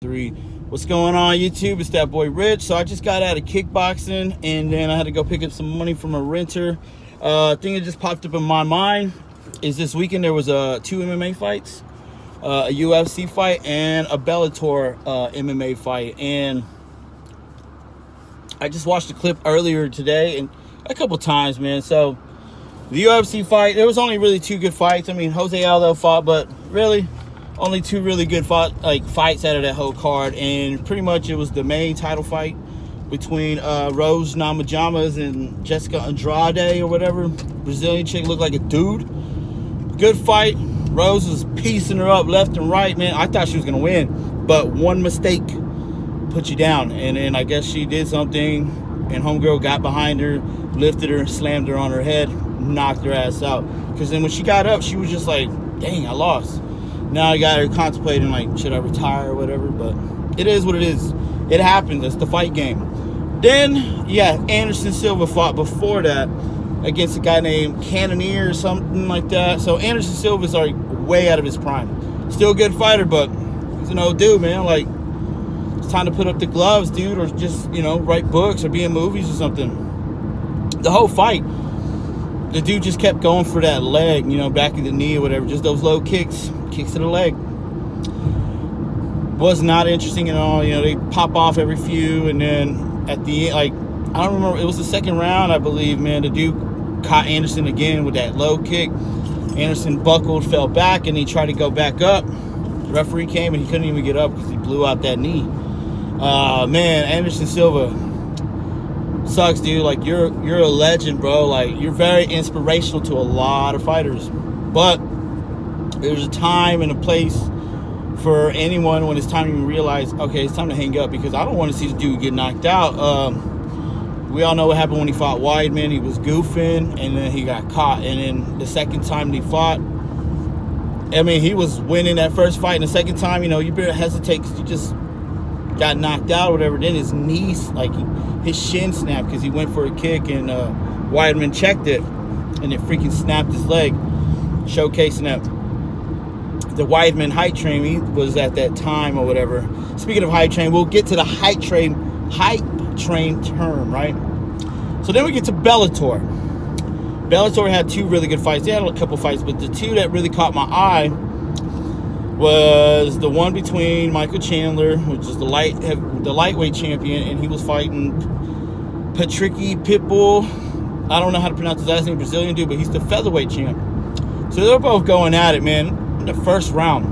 3. What's going on, YouTube? It's that boy Rich. So I just got out of kickboxing, and then I had to go pick up some money from a renter. Thing that just popped up in my mind is this weekend there was 2 MMA fights, a UFC fight and a Bellator MMA fight. And I just watched a clip earlier today and a couple times, man. So the UFC fight, there was only really 2 good fights. I mean, Jose Aldo fought, but really only 2 really good fights out of that whole card. And pretty much it was the main title fight between Rose Namajunas and Jessica Andrade or whatever. Brazilian chick, looked like a dude. Good fight. Rose was piecing her up left and right, man. I thought she was gonna win, but one mistake put you down. And then I guess she did something, and homegirl got behind her, lifted her, slammed her on her head, knocked her ass out. Because then when she got up, she was just like, dang, I lost. Now I got her contemplating, like, should I retire or whatever? But it is what it is. It happens. It's the fight game. Then, yeah, Anderson Silva fought before that against a guy named Cannonier or something like that. So Anderson Silva's like way out of his prime. Still a good fighter, but he's an old dude, man. Like, it's time to put up the gloves, dude, or just, you know, write books or be in movies or something. The whole fight, the dude just kept going for that leg, you know, back of the knee or whatever. Just those low kicks to the leg. Was not interesting at all. You know, they pop off every few, and then at the end, like, I don't remember, it was the second round, I believe, man. The dude caught Anderson again with that low kick. Anderson buckled, fell back, and he tried to go back up. The referee came, and he couldn't even get up because he blew out that knee. Man, Anderson Silva sucks, dude. Like, you're a legend, bro. Like, you're very inspirational to a lot of fighters. But there's a time and a place for anyone when it's time to realize, okay, it's time to hang up, because I don't want to see the dude get knocked out. We all know what happened when he fought Weidman. He was goofing, and then he got caught. And then the second time he fought, I mean, he was winning that first fight, and the second time, you know, you better hesitate because you just got knocked out or whatever. Then his knees, like, his shin snapped because he went for a kick, and Weidman checked it, and it freaking snapped his leg, showcasing that the Weidman hype train was at that time or whatever. Speaking of hype train, we'll get to the hype train term, right? So then we get to Bellator. Bellator had 2 really good fights. They had a couple fights, but the 2 that really caught my eye was the one between Michael Chandler, which is the lightweight champion, and he was fighting Patricky Pitbull. I don't know how to pronounce his last name, Brazilian dude, but he's the featherweight champ. So they're both going at it, man. In the first round,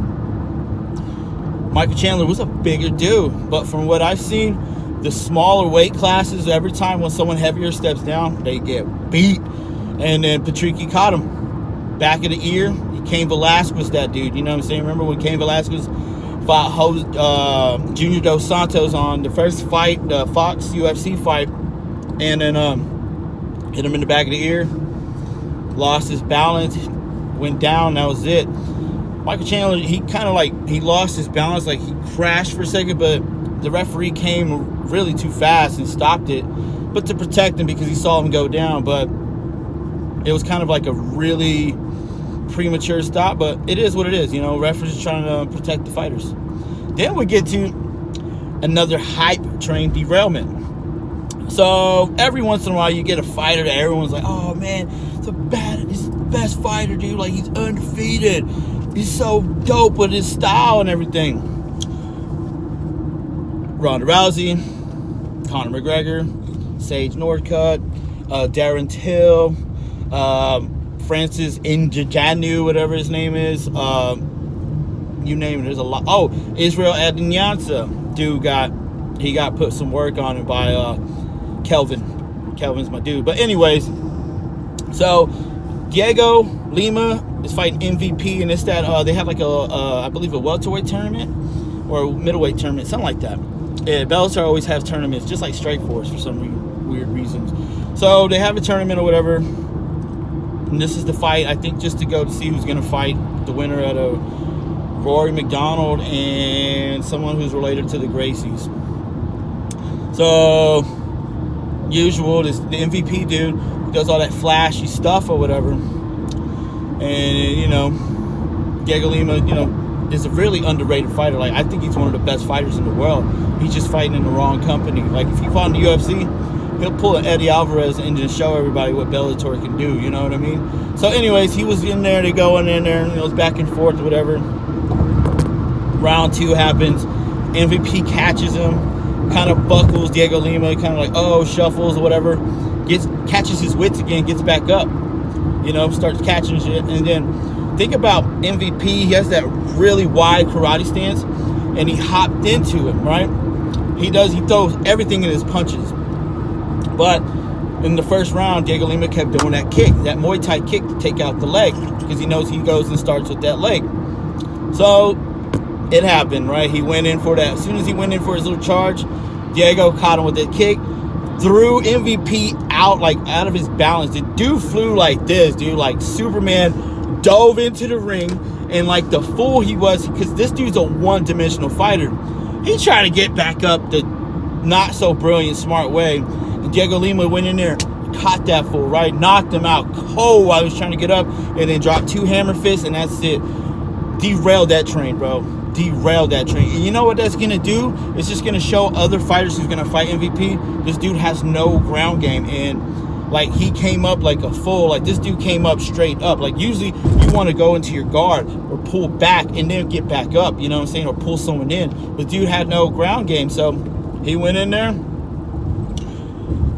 Michael Chandler was a bigger dude, but from what I've seen, the smaller weight classes, every time when someone heavier steps down, they get beat. And then Patricky caught him back of the ear. Cain Velasquez, that dude, you know what I'm saying? Remember when Cain Velasquez fought Junior Dos Santos on the first fight, the Fox UFC fight, and then hit him in the back of the ear, lost his balance, went down, that was it. Michael Chandler, he kind of like, he lost his balance, like he crashed for a second, but the referee came really too fast and stopped it, but to protect him because he saw him go down. But it was kind of like a really premature stop, but it is what it is, you know. Referees are trying to protect the fighters. Then we get to another hype train derailment. So every once in a while you get a fighter that everyone's like, oh man, he's the best fighter, dude. Like, he's undefeated. He's so dope with his style and everything. Ronda Rousey, Conor McGregor, Sage Northcutt, Darren Till, Francis Ngannou, whatever his name is. You name it, there's a lot. Oh, Israel Adesanya, dude got put some work on it by Kelvin. Kelvin's my dude. But anyways, so Diego Lima is fighting MVP, and it's that they have like I believe a welterweight tournament or a middleweight tournament, something like that. Yeah, Bellator always has tournaments, just like Strikeforce for some weird reasons. So they have a tournament or whatever, and this is the fight, I think, just to go to see who's going to fight the winner at a Rory McDonald and someone who's related to the Gracies. So, usual, the MVP dude who does all that flashy stuff or whatever. And, you know, Diego Lima, you know, is a really underrated fighter. Like, I think he's one of the best fighters in the world. He's just fighting in the wrong company. Like, if he fought in the UFC, he'll pull an Eddie Alvarez and just show everybody what Bellator can do, you know what I mean? So anyways, he was in there, they going in there, and it was back and forth, whatever. Round 2 happens. MVP catches him, kind of buckles Diego Lima, kind of like, oh, shuffles or whatever. Catches his wits again, gets back up, you know, starts catching shit. And then think about MVP. He has that really wide karate stance, and he hopped into him, right? He throws everything in his punches. But in the first round, Diego Lima kept doing that kick, that Muay Thai kick to take out the leg, because he knows he goes and starts with that leg. So it happened, right? He went in for that. As soon as he went in for his little charge, Diego caught him with that kick, threw MVP out, like out of his balance. The dude flew like this, dude, like Superman, dove into the ring, and like the fool he was, because this dude's a one-dimensional fighter. He tried to get back up the not so brilliant, smart way. And Diego Lima went in there, caught that fool, right? Knocked him out cold while he was trying to get up, and then dropped 2 hammer fists, and that's it. Derailed that train, bro. Derailed that train. And you know what that's gonna do? It's just gonna show other fighters who's gonna fight MVP. This dude has no ground game, and like, he came up like a fool. Like, this dude came up straight up. Like, usually you want to go into your guard or pull back and then get back up, you know what I'm saying, or pull someone in. But dude had no ground game, so he went in there,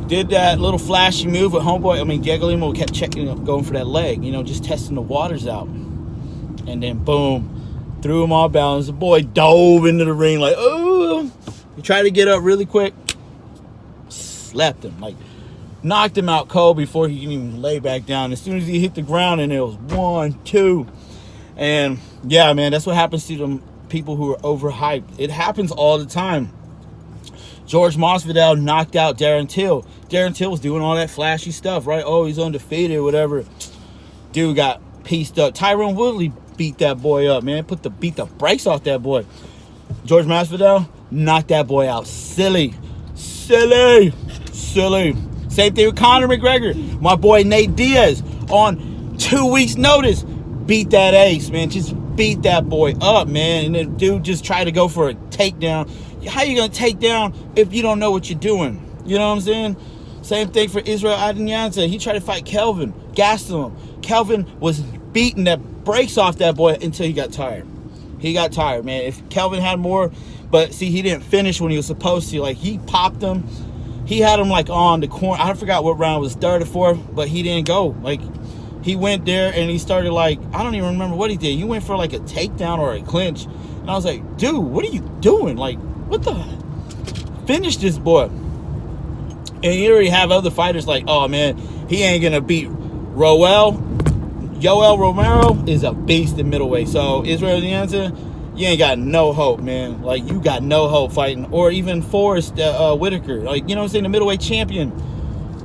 did that little flashy move with homeboy. I mean, Diego Lima kept checking up, going for that leg, you know, just testing the waters out. And then boom, threw him off balance. The boy dove into the ring like, oh. He tried to get up really quick, slapped him, like knocked him out cold before he can even lay back down. As soon as he hit the ground, and it was 1, 2. And yeah, man, that's what happens to them people who are overhyped. It happens all the time. George Masvidal knocked out Darren Till. Darren Till was doing all that flashy stuff, right? Oh, he's undefeated or whatever. Dude got pieced up. Tyron Woodley beat that boy up, man. Beat the brakes off that boy. George Masvidal knocked that boy out. Silly. Same thing with Conor McGregor. My boy Nate Diaz, on 2 weeks' notice, beat that ace, man. Just beat that boy up, man. And then dude just tried to go for a takedown. How you gonna take down if you don't know what you're doing? You know what I'm saying? Same thing for Israel Adesanya. He tried to fight Kelvin, gassed him. Kelvin was beating that brakes off that boy until he got tired. He got tired, man. If Kelvin had more, but see, he didn't finish when he was supposed to. Like, he popped him. He had him like on the corner. I forgot what round it was, 3rd or 4th, but he didn't go. Like, he went there and he started like, I don't even remember what he did. He went for like a takedown or a clinch. And I was like, dude, what are you doing? Like, what the? Finish this boy. And you already have other fighters like, oh man, he ain't gonna beat Yoel Romero is a beast in middleweight. So Israel Adesanya, you ain't got no hope, man. Like, you got no hope fighting. Or even Forrest Whitaker, like, you know what I'm saying, the middleweight champion.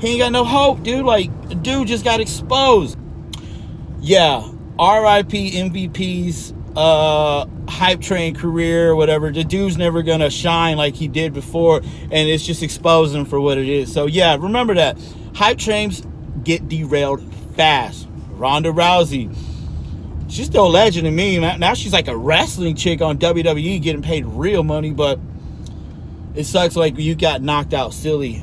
He ain't got no hope, dude. Like, the dude just got exposed. Yeah, R.I.P. MVP's hype train career or whatever. The dude's never gonna shine like he did before, and it's just exposing him for what it is. So yeah, remember that. Hype trains get derailed fast. Ronda Rousey, she's still a legend to me. Now she's like a wrestling chick on WWE getting paid real money, but it sucks like you got knocked out silly.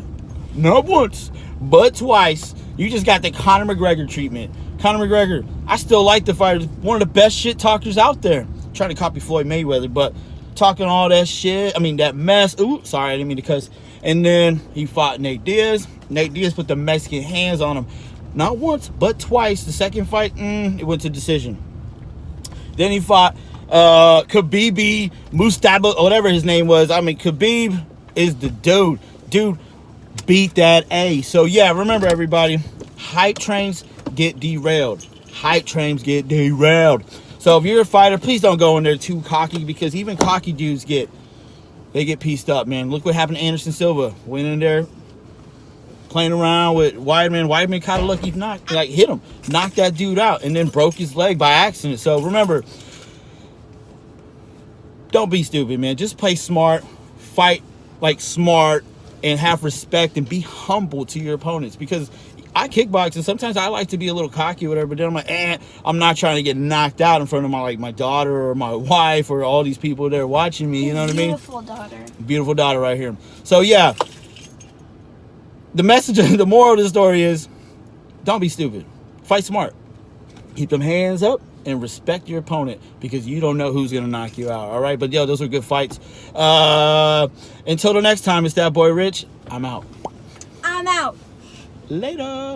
Not once, but twice. You just got the Conor McGregor treatment. Conor McGregor, I still like the fighter. One of the best shit talkers out there. Trying to copy Floyd Mayweather, but talking all that shit. I mean, that mess. Ooh, sorry, I didn't mean to cuss. And then he fought Nate Diaz. Nate Diaz put the Mexican hands on him. Not once, but twice. The second fight, it went to decision. Then he fought Khabib Mustafa, whatever his name was. I mean, Khabib is the dude. Dude beat that A. So, yeah, remember, everybody, hype trains get derailed. Hype trains get derailed. So if you're a fighter, please don't go in there too cocky, because even cocky dudes get pieced up, man. Look what happened to Anderson Silva. Went in there playing around with Weidman. Weidman kind of lucky, hit him, knocked that dude out, and then broke his leg by accident. So remember, don't be stupid, man. Just play smart, fight like smart, and have respect, and be humble to your opponents, because I kickbox, and sometimes I like to be a little cocky or whatever, but then I'm like, I'm not trying to get knocked out in front of my daughter or my wife or all these people that are watching me, you know what I mean? Beautiful daughter. Beautiful daughter right here. So yeah, the message, the moral of the story is, don't be stupid. Fight smart. Keep them hands up and respect your opponent, because you don't know who's going to knock you out, all right? But, yo, those are good fights. Until the next time, it's that boy Rich. I'm out. I'm out. Later.